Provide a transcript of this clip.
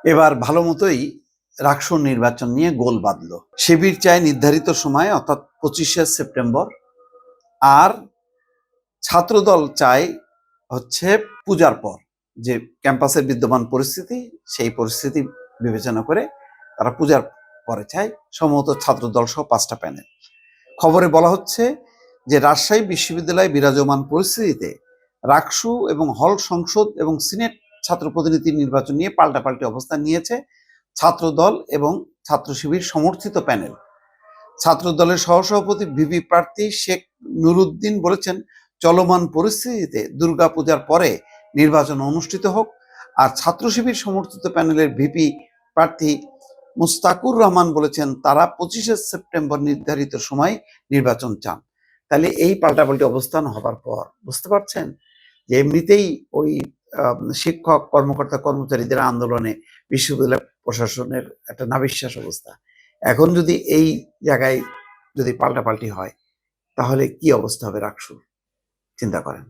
এবার ভালো মতোই রাকসুর নির্বাচন নিয়ে গোল বাঁধলো। শিবির চায় নির্ধারিত সময় অর্থাৎ 25শে সেপ্টেম্বর, আর ছাত্রদল চায় হচ্ছে পূজার পর, যে ক্যাম্পাসের বিদ্যমান পরিস্থিতি, সেই পরিস্থিতি বিবেচনা করে তারা পূজার পরে চায়, সম্ভবত ছাত্রদল সহ 5টা প্যানেল। খবরে বলা হচ্ছে যে রাজশাহী বিশ্ববিদ্যালয়ে বিরাজমান পরিস্থিতিতে রাকসু এবং হল সংসদ এবং সিনেট ছাত্র প্রতিনিধি নির্বাচন নিয়ে পাল্টাপাল্টি অবস্থান নিয়েছে ছাত্রদল এবং ছাত্র শিবির সমর্থিত প্যানেল। ছাত্রদলের সহসভাপতি ভিপি প্রার্থী শেখ নুরুদ্দিন বলেছেন, চলমান পরিস্থিতিতে দুর্গাপূজার পরে নির্বাচন অনুষ্ঠিত হোক। আর ছাত্র শিবির সমর্থিত প্যানেলের ভিপি প্রার্থী মুস্তাকুর রহমান বলেছেন, তারা 25শে সেপ্টেম্বর নির্ধারিত সময় নির্বাচন চান। তাহলে এই পাল্টাপাল্টি অবস্থান হবার পর বুঝতে পারছেন যে এমনিতেই ওই শিক্ষক কর্মকর্তা কর্মচারীদের আন্দোলনে বিশ্ববিদ্যালয় প্রশাসনের একটা নাভিশ্বাস অবস্থা। এখন যদি এই জায়গায় যদি পাল্টাপাল্টি হয়, তাহলে কি অবস্থা হবে রাকসুর, চিন্তা করেন।